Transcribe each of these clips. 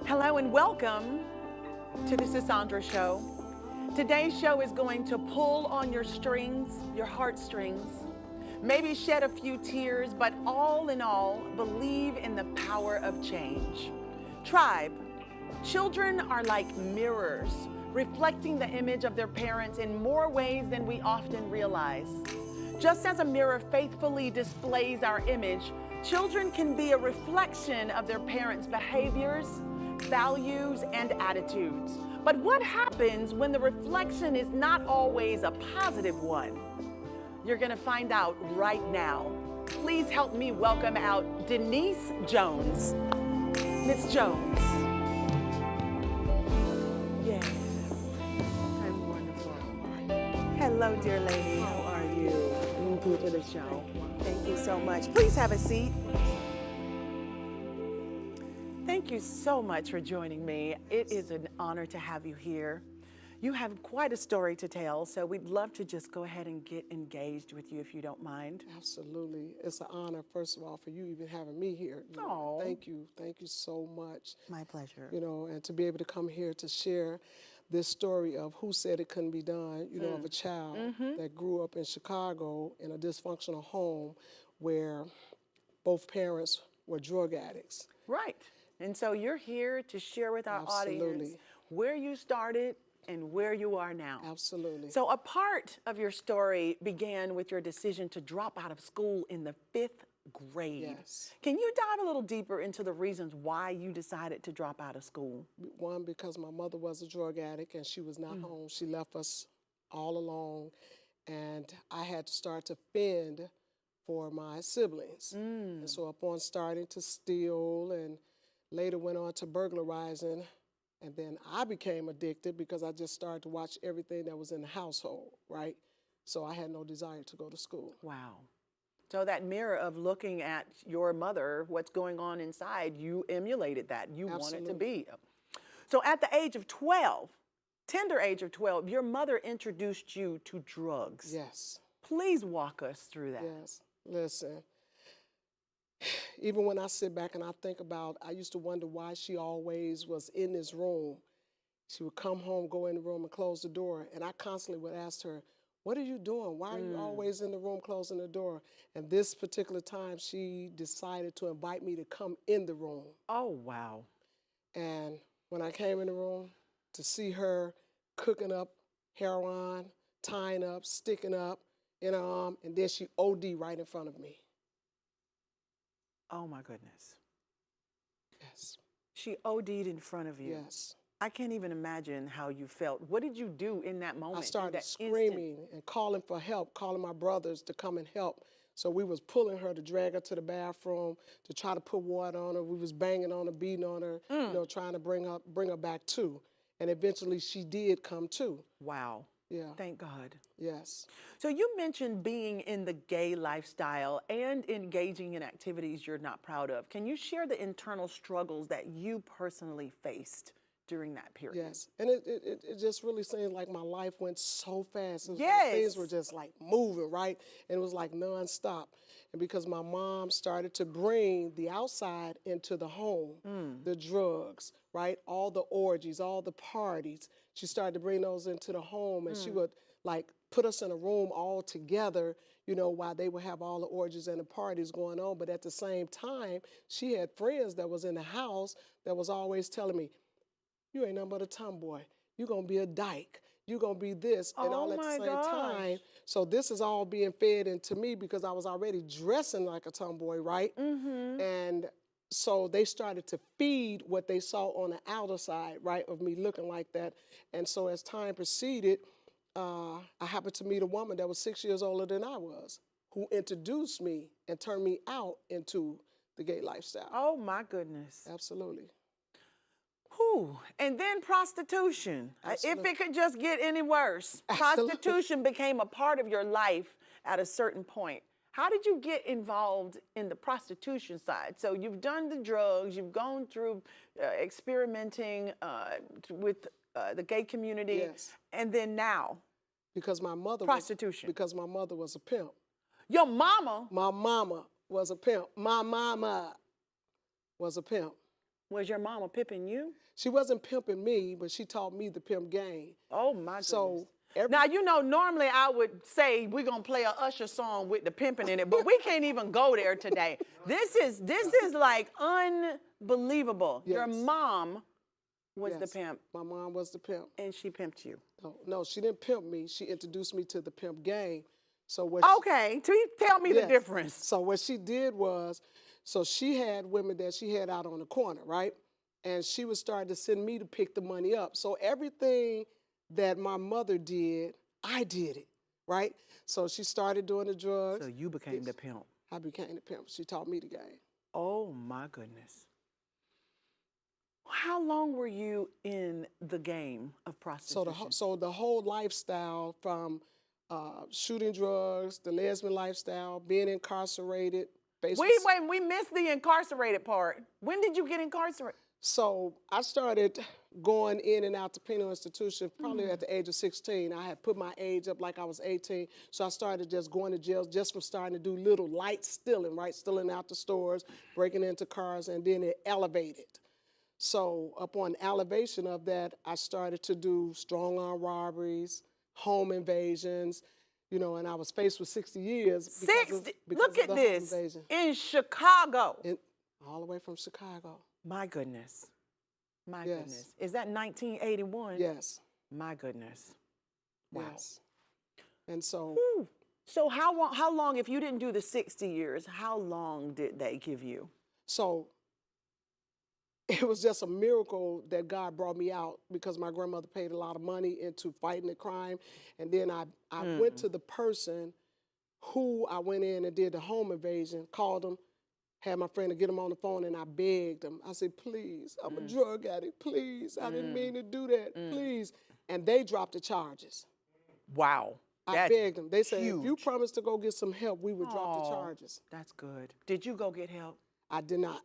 Hello and welcome to the Sandra Show. Today's show is going to pull on your strings, your heartstrings, maybe shed a few tears, but all in all, believe in the power of change. Tribe, children are like mirrors, reflecting the image of their parents in more ways than we often realize. Just as a mirror faithfully displays our image, children can be a reflection of their parents' behaviors, values, and attitudes. But what happens when the reflection is not always a positive one? You're gonna find out right now. Please help me welcome out Denise Jones. Miss Jones. Yes, I'm wonderful. Hello, dear lady. How are you? Welcome to the show. Thank you so much. Please have a seat. Thank you so much for joining me. It is an honor to have you here. You have quite a story to tell, so we'd love to just go ahead and get engaged with you if you don't mind. Absolutely. It's an honor, first of all, for you even having me here. Oh, thank you. Thank you so much. My pleasure. And to be able to come here to share this story of who said it couldn't be done, of a child that grew up in Chicago in a dysfunctional home where both parents were drug addicts. Right. And so you're here to share with our audience where you started and where you are now. Absolutely. So a part of your story began with your decision to drop out of school in the 5th grade. Yes. Can you dive a little deeper into the reasons why you decided to drop out of school? One, because my mother was a drug addict and she was not home. She left us all alone, and I had to start to fend for my siblings. And so upon starting to steal and later went on to burglarizing, and then I became addicted because I just started to watch everything that was in the household, right? So I had no desire to go to school. Wow. So that mirror of looking at your mother, what's going on inside, you emulated that. You wanted to be. So at the age of 12, tender age of 12, your mother introduced you to drugs. Yes. Please walk us through that. Yes. Listen, even when I sit back and I think about, I used to wonder why she always was in this room. She would come home, go in the room and close the door. And I constantly would ask her, what are you doing? Why are you always in the room closing the door? And this particular time, she decided to invite me to come in the room. Oh, wow. And when I came in the room, to see her cooking up heroin, tying up, sticking up in her arm, and then she OD right in front of me. Oh, my goodness. Yes. She OD'd in front of you. Yes. I can't even imagine how you felt. What did you do in that moment? I started screaming and calling for help, calling my brothers to come and help. So we was pulling her to drag her to the bathroom, to try to put water on her. We was banging on her, beating on her, trying to bring her back to. And eventually she did come to. Wow. Yeah. Thank God. Yes. So you mentioned being in the gay lifestyle and engaging in activities you're not proud of. Can you share the internal struggles that you personally faced during that period? Yes. And it just really seemed like my life went so fast. Yes. Like things were just like moving, right? And it was like nonstop. And because my mom started to bring the outside into the home, the drugs, right? All the orgies, all the parties, she started to bring those into the home, and she would like put us in a room all together, while they would have all the orgies and the parties going on. But at the same time, she had friends that was in the house that was always telling me, you ain't nothing but a tomboy. You're going to be a dyke. You're going to be this, and all at the same time. So this is all being fed into me because I was already dressing like a tomboy, right? And so they started to feed what they saw on the outer side, right, of me looking like that. And so as time proceeded, I happened to meet a woman that was 6 years older than I was, who introduced me and turned me out into the gay lifestyle. Oh, my goodness. Absolutely. Whew. And then prostitution. If it could just get any worse. Absolutely. Prostitution became a part of your life at a certain point. How did you get involved in the prostitution side? So you've done the drugs, you've gone through experimenting with the gay community, Yes. and then now Because my mother prostitution. because my mother was a pimp. Your mama? My mama was a pimp. My mama was a pimp. Was your mama pimping you? She wasn't pimping me, but she taught me the pimp game. Oh my goodness. So Now, you know, normally I would say we're going to play a Usher song with the pimping in it, but we can't even go there today. This is like unbelievable. Your Yes. mom was the Yes, pimp, my mom was the pimp. and she pimped you. No, she didn't pimp me. She introduced me to the pimp game. So what? Okay, tell me the Yes. difference. So what she did was, so she had women that she had out on the corner, right? And she would start to send me to pick the money up. So everything that my mother did, I did it, right? So she started doing the drugs. So you became the pimp. I became the pimp. She taught me the game. Oh my goodness. How long were you in the game of prostitution? So the whole lifestyle from shooting drugs, the lesbian lifestyle, being incarcerated. Wait, we missed the incarcerated part. When did you get incarcerated? So I started going in and out to penal institution probably at the age of 16. I had put my age up like I was 18. So I started just going to jail just from starting to do little light stealing, right? Stealing out the stores, breaking into cars, and then it elevated. So upon elevation of that, I started to do strong arm robberies, home invasions, you know, and I was faced with 60 years. 60? Because Look of at the this. home invasion. In Chicago. All the way from Chicago. My goodness. My Yes. goodness. Is that 1981? Yes. My goodness. Wow. Yes. And so Whew. So how long, if you didn't do the 60 years, how long did they give you? So it was just a miracle that God brought me out because my grandmother paid a lot of money into fighting the crime. And then I went to the person who I went in and did the home invasion, called him, had my friend to get him on the phone, and I begged him. I said, please, I'm a drug addict, please. I didn't mean to do that, please. And they dropped the charges. Wow. I begged them. They said, huge. if you promise to go get some help, we would drop the charges. That's good. Did you go get help? I did not.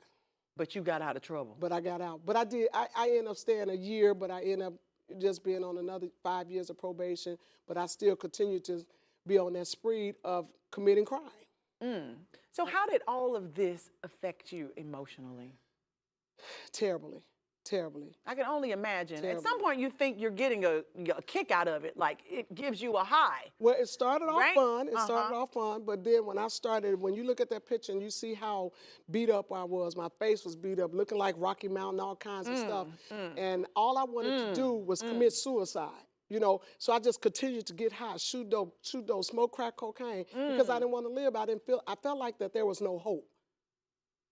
But you got out of trouble. But I got out. But I did. I ended up staying a year, but I ended up just being on another 5 years of probation. But I still continued to be on that spree of committing crime. So how did all of this affect you emotionally? Terribly. Terribly. I can only imagine. At Terribly. some point you think you're getting a kick out of it, like it gives you a high. Well, it started off Right? fun. It started off fun, but then when I started, when you look at that picture and you see how beat up I was, my face was beat up, looking like Rocky Mountain, all kinds of stuff. And all I wanted to do was commit suicide. You know, so I just continued to get high, shoot dope, smoke crack cocaine, because I didn't want to live. I felt like that there was no hope.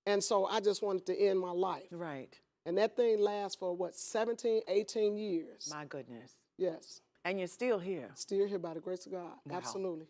And so I just wanted to end my life. Right. And that thing lasts for what, 17, 18 years. My goodness. Yes. And you're still here. Still here by the grace of God. Wow. Absolutely.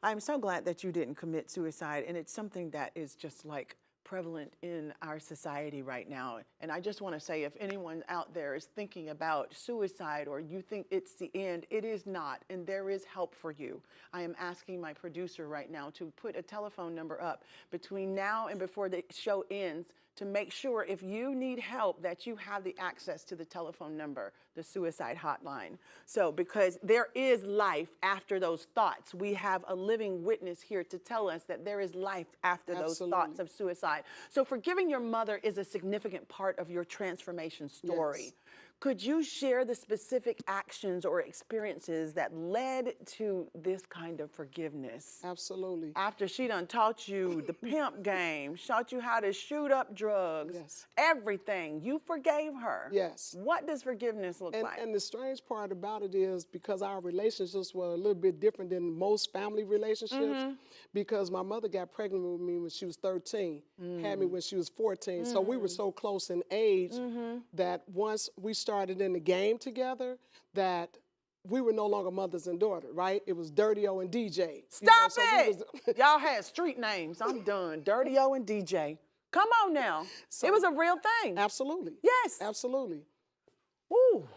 I'm so glad that you didn't commit suicide, and it's something that is just like prevalent in our society right now. And I just want to say, if anyone out there is thinking about suicide or you think it's the end, it is not, and there is help for you. I am asking my producer right now to put a telephone number up between now and before the show ends to make sure if you need help that you have the access to the telephone number, the suicide hotline. So because there is life after those thoughts. We have a living witness here to tell us that there is life after those thoughts of suicide. So forgiving your mother is a significant part of your transformation story. Yes. Could you share the specific actions or experiences that led to this kind of forgiveness? Absolutely. After she done taught you the pimp game, taught you how to shoot up drugs, Yes. everything, you forgave her. Yes. What does forgiveness look like? And the strange part about it is because our relationships were a little bit different than most family relationships, because my mother got pregnant with me when she was 13, had me when she was 14. So we were so close in age that once we started in the game together, that we were no longer mothers and daughters, right? It was Dirty O and DJ. Stop it! Y'all had street names. I'm done. Dirty O and DJ. Come on now. It was a real thing. Absolutely. Yes. Absolutely. Woo.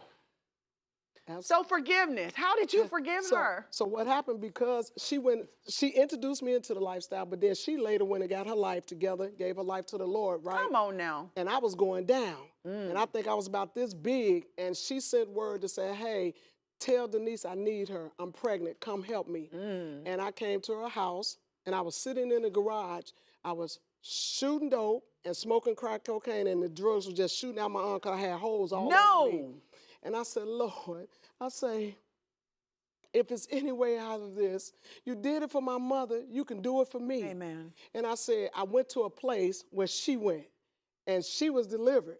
Absolutely. So forgiveness. How did you forgive her? So what happened, because she introduced me into the lifestyle, but then she later went and got her life together, gave her life to the Lord, right? Come on now. And I was going down. And I think I was about this big, and she sent word to say, hey, tell Denise I need her. I'm pregnant. Come help me. And I came to her house, and I was sitting in the garage. I was shooting dope, and smoking crack cocaine, and the drugs were just shooting out my arm because I had holes all over me. No. And I said, Lord, I say, if there's any way out of this, you did it for my mother, you can do it for me. Amen. And I said, I went to a place where she went, and she was delivered.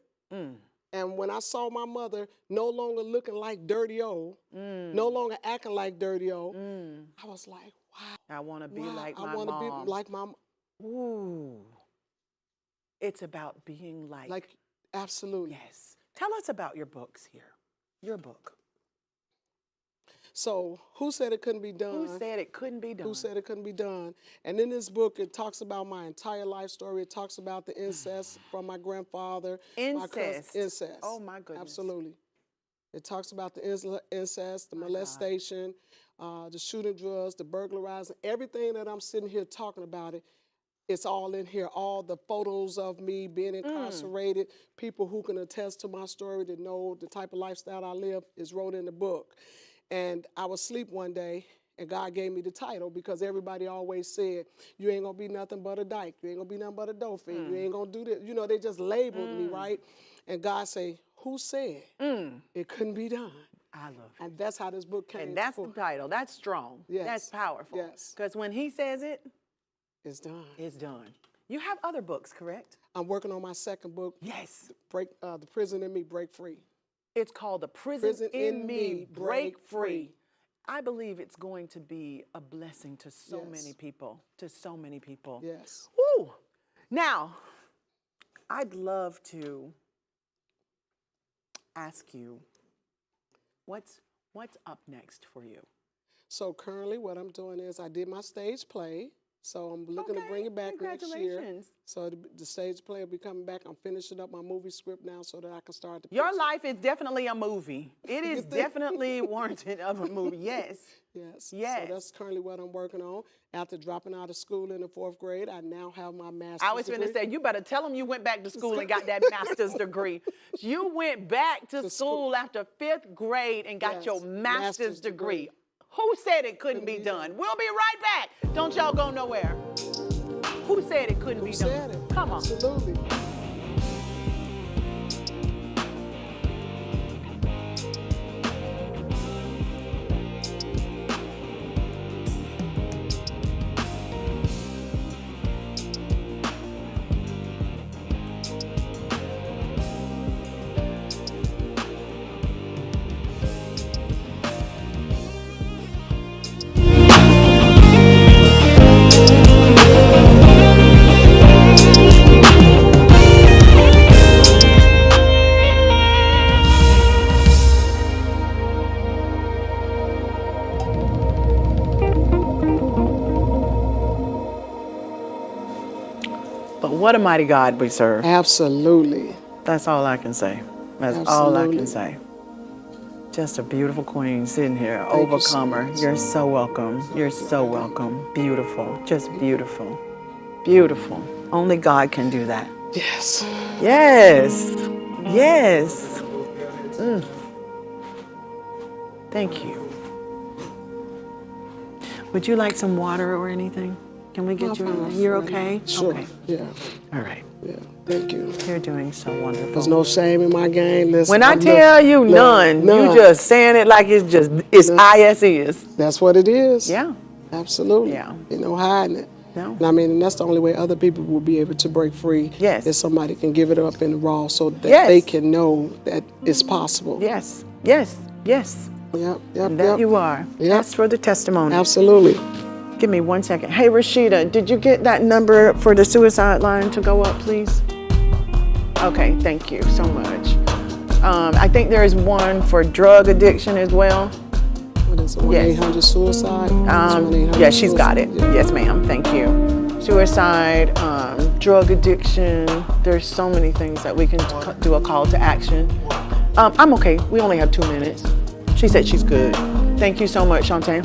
And when I saw my mother no longer looking like Dirty O, no longer acting like Dirty O, I was like, wow. I want to be wow, like I my want to mom. be like my mom. Ooh. It's about being like. Absolutely. Yes. Tell us about your books here. Your book. So, who said it couldn't be done? Who said it couldn't be done? Who said it couldn't be done? And in this book, it talks about my entire life story. It talks about the incest from my grandfather. Incest. Incest. Oh, my goodness. Absolutely. It talks about the incest, the molestation, the shooting drugs, the burglarizing, everything that I'm sitting here talking about it. It's all in here. All the photos of me being incarcerated, people who can attest to my story, to know the type of lifestyle I live, is wrote in the book. And I was asleep one day, and God gave me the title because everybody always said, you ain't gonna be nothing but a dyke. You ain't gonna be nothing but a dope fiend. You ain't gonna do this. You know, they just labeled me, right? And God say, who said it couldn't be done? I love it. And that's how this book came. And that's the title. That's strong. Yes. That's powerful. Yes. Because when he says it, it's done. it's done. You have other books, correct? I'm working on my second book. Yes. The Prison in Me, Break Free. It's called The Prison in Me, Break Free. I believe it's going to be a blessing to so many people, Yes. Woo! Now, I'd love to ask you, what's up next for you? So currently what I'm doing is I did my stage play. So I'm looking to bring it back next year. Congratulations. So the stage play will be coming back. I'm finishing up my movie script now so that I can start the Your picture. life is definitely a movie. It is definitely warranted of a movie. Yes. Yes. Yes. So that's currently what I'm working on. After dropping out of school in the 4th grade, I now have my master's I was going to say, you better tell them you went back to school and got that master's degree. You went back to school after 5th grade and got your master's degree. Who said it couldn't be done? We'll be right back. Don't y'all go nowhere. Who said it couldn't be done? Who said it? Come on. Absolutely. But what a mighty God we serve. Absolutely. That's all I can say. That's all I can say. Just a beautiful queen sitting here, overcomer. You're so welcome. You're so welcome. Beautiful. Just beautiful. Beautiful. Only God can do that. Yes. Yes. Yes. Thank you. Would you like some water or anything? Can we get you anything? You're okay? Sure. Okay. Yeah. All right. Yeah. Thank you. You're doing so wonderful. There's no shame in my game. Listen, When I tell you none, you just saying it like it's IS. That's what it is. Yeah. Absolutely. Yeah. Ain't no hiding it. No. And I mean, and that's the only way other people will be able to break free. Yes. If somebody can give it up in the raw so that they can know that it's possible. Yes. Yes. Yes. Yep. Yep. And that you are. Yep. That's for the testimony. Absolutely. Give me 1 second. Hey, Rashida, did you get that number for the suicide line to go up, please? Okay, thank you so much. I think there is one for drug addiction as well. What is it? 1-800-SUICIDE? Yeah, she's got it. Yeah. Yes, ma'am. Thank you. Suicide, drug addiction. There's so many things that we can do a call to action. I'm okay. We only have 2 minutes. She said she's good. Thank you so much, Shantae.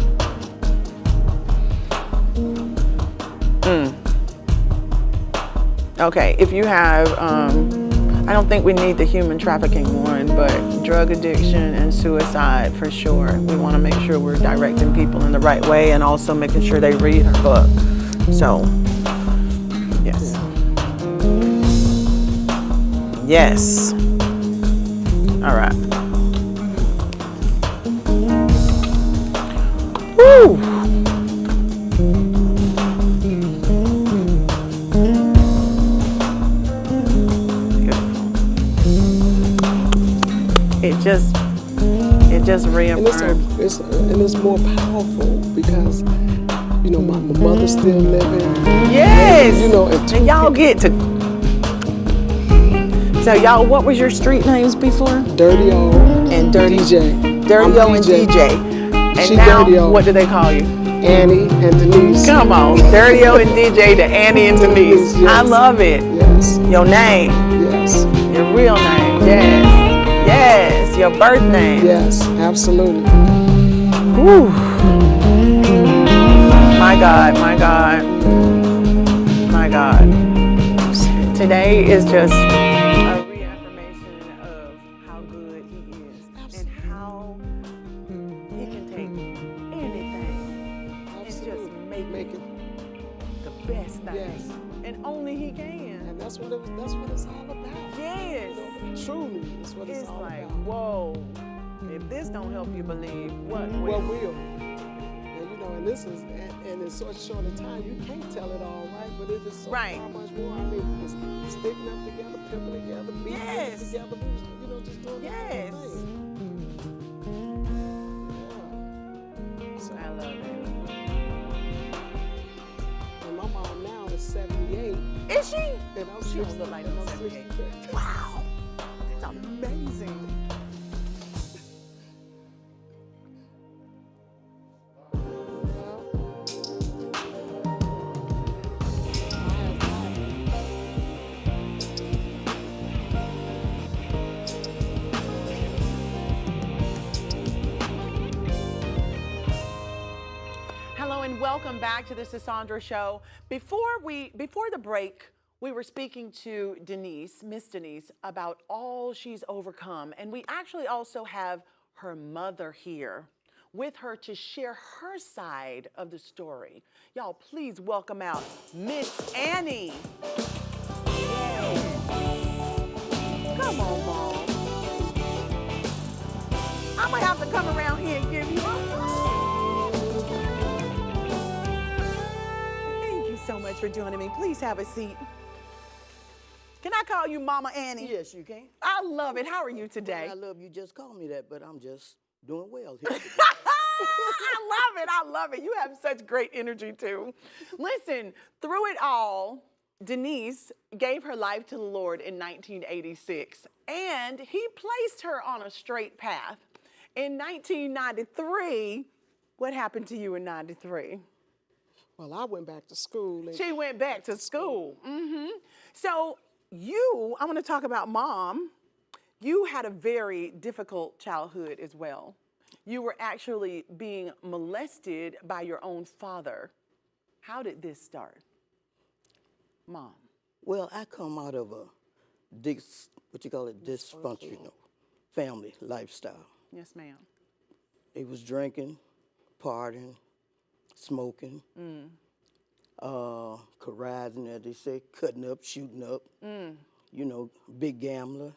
Okay, if you have, I don't think we need the human trafficking one, but drug addiction and suicide for sure. We want to make sure we're directing people in the right way and also making sure they read her book. So, yes. Yes. All right. Woo. It just reaffirms. And it's more powerful because my mother's still living. Yes. And y'all get to. So y'all, what was your street names before? Dirty O and Dirty DJ. Dirty O and DJ. And she now, Dirty O. What do they call you? Annie and Denise. Come on, Dirty O and DJ to Annie and Denise. Yes. I love it. Yes. Your name. Yes. Your real name. Yes. Yes. Your birth name. Yes, absolutely. Whew. My God, my God, my God. Today is just a reaffirmation of how good He is and how He can take anything and just make it the best thing. Yes. And only He can. And that's what it's all about. Yes. Truly, that's what it's all like, about. whoa. If this don't help you believe, what will? What will? And this is, and in such short a time, you can't tell it all, right? But it is so Right. far much more. I mean, just sticking up together, pimping together, beating Yes. together, just doing Yes. the whole thing. Yeah. So, I love it. and my mom now is 78. Is she? And I'm She don't 60, look like and no I'm 78. 63. Wow. That's amazing. Hello and welcome back to the Sandra Show. Before the break, we were speaking to Denise, Miss Denise, about all she's overcome. And we actually also have her mother here with her to share her side of the story. Y'all, please welcome out Miss Annie. Yay. Come on, Mom. I'm gonna have to come around here and give you a Thank you so much for joining me. Please have a seat. Can I call you Mama Annie? Yes, you can. I love it. How are you today? I love you. Just call me that, but I'm just doing well here. I love it. You have such great energy too. Listen, through it all, Denise gave her life to the Lord in 1986, and He placed her on a straight path. In 1993, what happened to you in 93? Well, I went back to school. She went back to school. So I want to talk about Mom. You had a very difficult childhood as well. You were actually being molested by your own father. How did this start? Mom. Well, I come out of a dysfunctional family lifestyle. Yes, ma'am. They was drinking, partying, smoking, carousing, as they say, cutting up, shooting up, big gambler.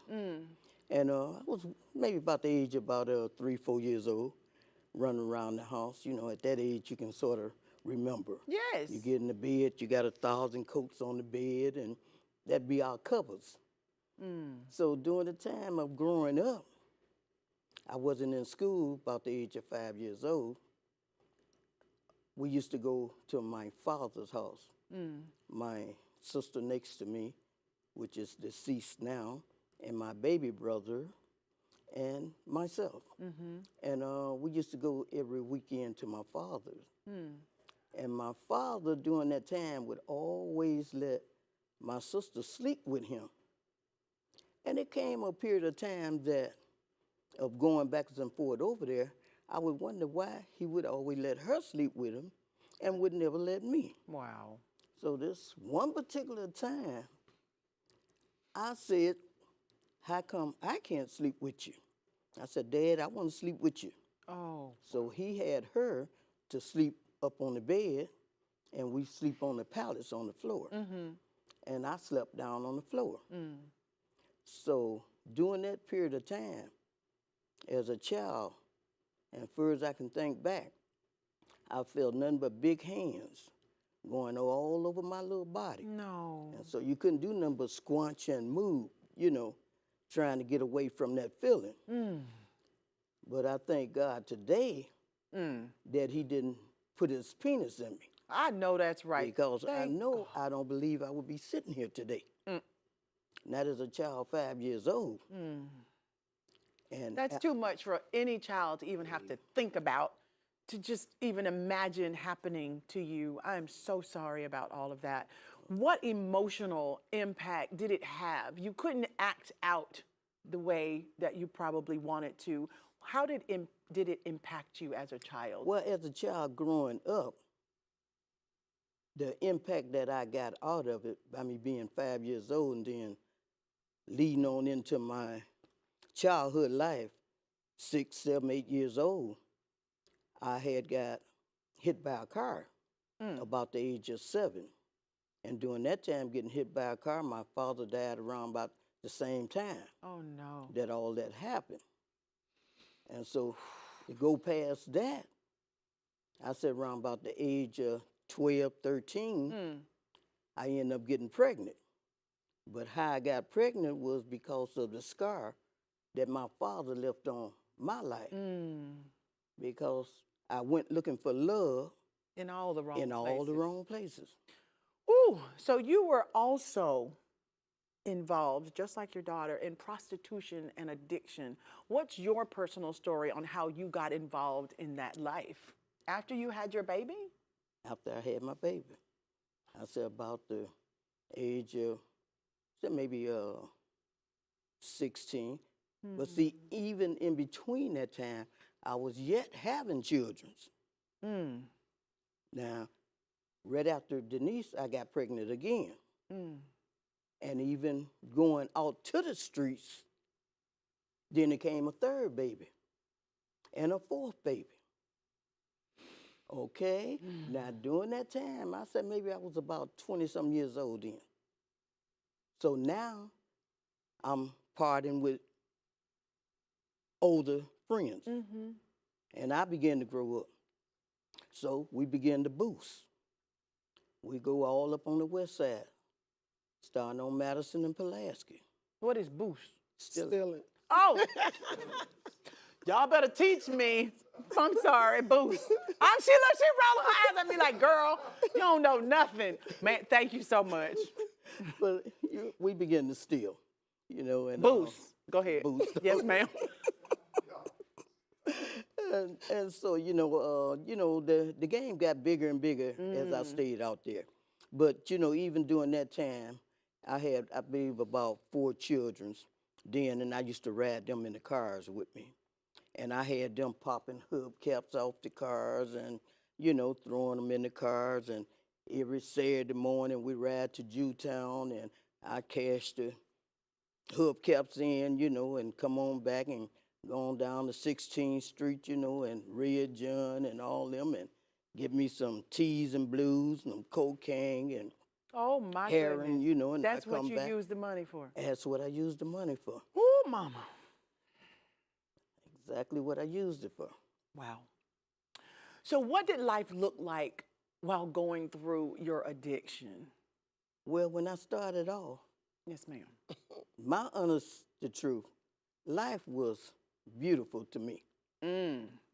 And I was maybe about the age of about 3, 4 years old, running around the house. At that age, you can sort of remember. Yes. You get in the bed, you got 1,000 coats on the bed, and that'd be our covers. So during the time of growing up, I wasn't in school about the age of 5 years old. We used to go to my father's house. My sister next to me, which is deceased now, and my baby brother, and myself. And we used to go every weekend to my father's. And my father, during that time, would always let my sister sleep with him. And it came a period of time of going backwards and forward over there, I would wonder why he would always let her sleep with him and would never let me. Wow. So this one particular time, I said, how come I can't sleep with you? I said, Dad, I want to sleep with you. Oh. So he had her to sleep up on the bed, and we sleep on the pallets on the floor. And I slept down on the floor. So during that period of time, as a child, and far as I can think back, I felt nothing but big hands going all over my little body. No. And so you couldn't do nothing but squanch and move, trying to get away from that feeling. But I thank God today that he didn't put his penis in me. I know that's right. Because I Thank know I don't believe I would be sitting here today. Not as a child 5 years old. And That's too much for any child to even have to think about, to just even imagine happening to you. I'm so sorry about all of that. What emotional impact did it have? You couldn't act out the way that you probably wanted to. How did it impact you as a child? well, as a child growing up, the impact that I got out of it, by me being 5 years old and then leading on into my childhood life, 6, 7, 8 years old, I had got hit by a car about the age of 7. And during that time, getting hit by a car, my father died around about the same time Oh, no. that all that happened. And so to go past that, I said around about the age of 12, 13, I ended up getting pregnant. But how I got pregnant was because of the scar that my father left on my life. Because I went looking for love In all the wrong in all the wrong places. Ooh, so you were also involved, just like your daughter, in prostitution and addiction. What's your personal story on how you got involved in that life after you had your baby? After I had my baby, I said about the age of, maybe 16. But see, even in between that time, I was yet having children. Now, right after Denise, I got pregnant again. And even going out to the streets, then it came a third baby and a fourth baby. Okay? Now, during that time, I said maybe I was about 20-some years old then. So now I'm partying with older friends. And I began to grow up. So we began to boost. We go all up on the west side, starting on Madison and Pulaski. What is boost? Stealing. Oh, y'all better teach me. I'm sorry, boost. She rolled her eyes at me like, girl, you don't know nothing. Man, thank you so much. But we began to steal, and Boost. Go ahead. Boost. Yes, ma'am. And so, the game got bigger and bigger as I stayed out there. But, even during that time, I had, I believe, about 4 children then, and I used to ride them in the cars with me. And I had them popping hubcaps off the cars and, throwing them in the cars. And every Saturday morning, we ride to Jewtown, and I cash the hubcaps in, and come on back and go on down to 16th Street, and Red John and all them, and get me some teas and blues and cocaine and Oh, my heroin, goodness. and That's I what come you back. use the money for. That's what I used the money for. Ooh, mama. Exactly what I used it for. Wow. So what did life look like while going through your addiction? Well, when I started off, Yes, ma'am. my honest the truth, life was beautiful to me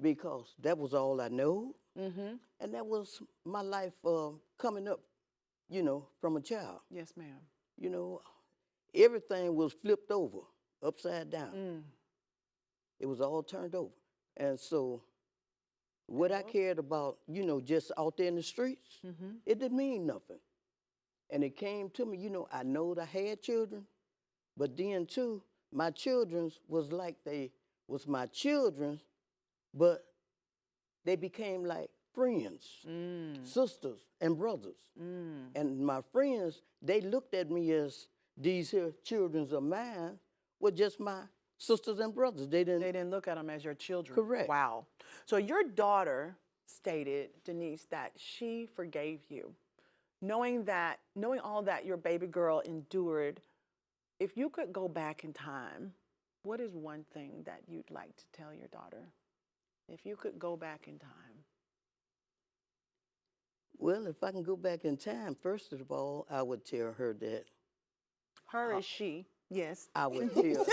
because that was all I know, and that was my life coming up, from a child. Yes, ma'am. Everything was flipped over, upside down. It was all turned over. And so what I cared about, just out there in the streets, it didn't mean nothing. And it came to me, I know that I had children, but then too, my children's was like they was my children's, but they became like friends, sisters and brothers. And my friends, they looked at me as these here children's of mine were just my sisters and brothers. They didn't look at them as your children. Correct. Wow. So your daughter stated, Denise, that she forgave you. Knowing all that your baby girl endured, If you could go back in time, what is one thing that you'd like to tell your daughter? If you could go back in time. Well, if I can go back in time, first of all, I would tell her that Her is she, yes. I would tell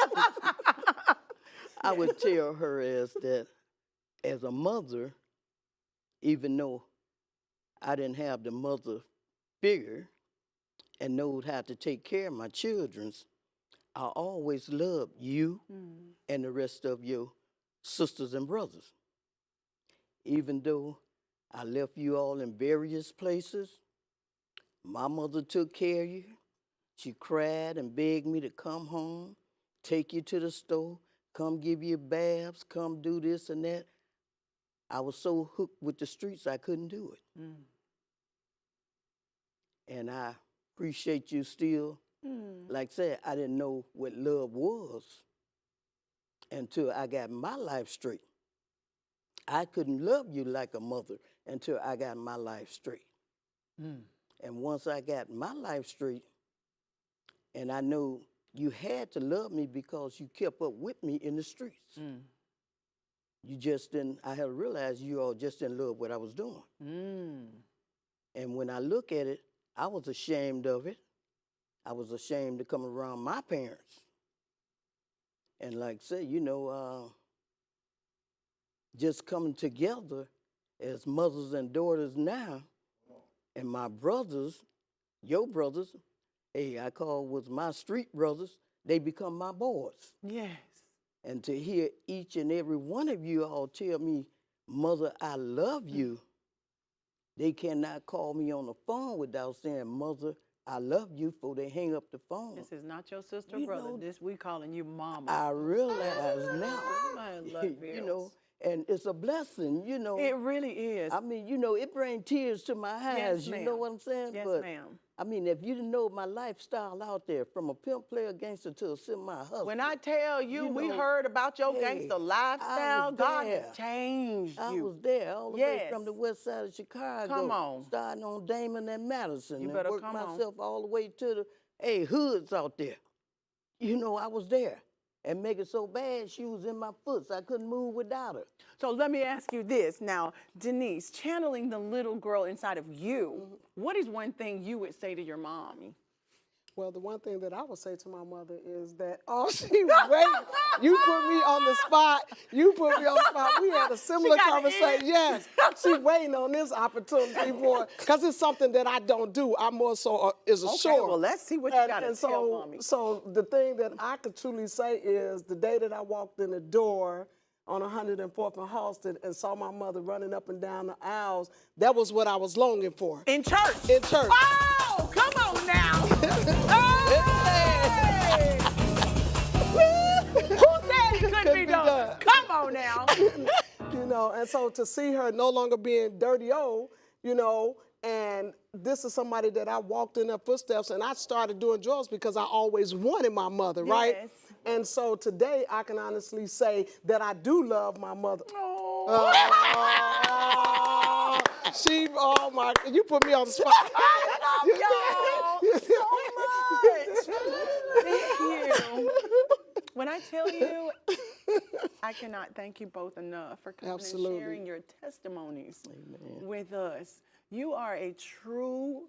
I would tell her as a mother, even though I didn't have the mother figure and knowed how to take care of my children's, I always loved you and the rest of your sisters and brothers. Even though I left you all in various places, my mother took care of you. She cried and begged me to come home, take you to the store, come give you baths, come do this and that. I was so hooked with the streets, I couldn't do it. And I appreciate you still. Like I said, I didn't know what love was until I got my life straight. I couldn't love you like a mother until I got my life straight. And once I got my life straight, and I know you had to love me because you kept up with me in the streets. You just didn't, I had realized you all just didn't love what I was doing. And when I look at it, I was ashamed of it. I was ashamed to come around my parents. And like I say, just coming together as mothers and daughters now, and my brothers, your brothers, I call was my street brothers, they become my boys. Yes. And to hear each and every one of you all tell me, Mother, I love you, they cannot call me on the phone without saying, Mother, I love you, before they hang up the phone. This is not your sister or brother. This we calling you mama. I realize now. I love you. And it's a blessing, It really is. I mean, it brings tears to my eyes, Yes, you ma'am. know what I'm saying? Yes, But, ma'am. I mean, if you didn't know my lifestyle out there, from a pimp player gangster to a semi-hustler. When I tell you, we know, heard about your hey, gangster lifestyle, was God there. has changed I you. was there all the way Yes. from the west side of Chicago. Come on. Starting on Damon and Madison. You and better worked come on. myself all the way to the hoods out there. I was there. And make it so bad, she was in my foot, so I couldn't move without her. So let me ask you this. Now, Denise, channeling the little girl inside of you, what is one thing you would say to your mommy? Well, the one thing that I would say to my mother is that, she was waiting. You put me on the spot. We had a similar conversation. Yes, she waiting on this opportunity for, because it's something that I don't do. I'm more so is a sure. Well, let's see what you got to tell mommy. So the thing that I could truly say is the day that I walked in the door on 104th and Halsted and saw my mother running up and down the aisles, that was what I was longing for. In church? In church. Oh, come on now. Hey! Who said it couldn't be done? Come on now. And so to see her no longer being dirty old, and this is somebody that I walked in her footsteps, and I started doing drugs because I always wanted my mother, right? Yes. And so today I can honestly say that I do love my mother. You put me on the spot. I love y'all so much. Thank you. When I tell you, I cannot thank you both enough for coming Absolutely. and sharing your testimonies with us. You are a true,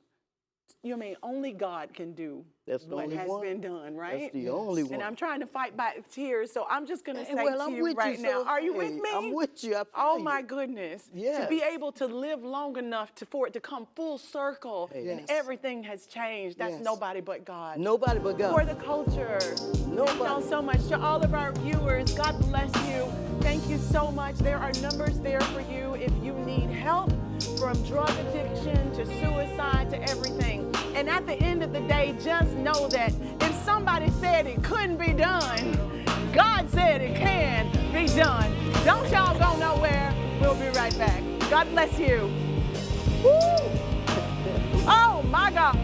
only God can do That's the what only has one. been done, right? That's the only one. And I'm trying to fight back tears, so I'm just going to say well, to I'm you with right you, now, so, are you hey, with me? I'm with you. I feel Oh you. my goodness. To Yes. be able to live long enough for it to come full circle and Yes. everything has changed. That's Yes. nobody but God. Nobody but God. For the culture. Nobody. Thank y'all so much. To all of our viewers, God bless you. Thank you so much. There are numbers there for you if you need help, from drug addiction to suicide to everything. And at the end of the day, just know that if somebody said it couldn't be done, God said it can be done. Don't y'all go nowhere. We'll be right back. God bless you. Woo! Oh my God.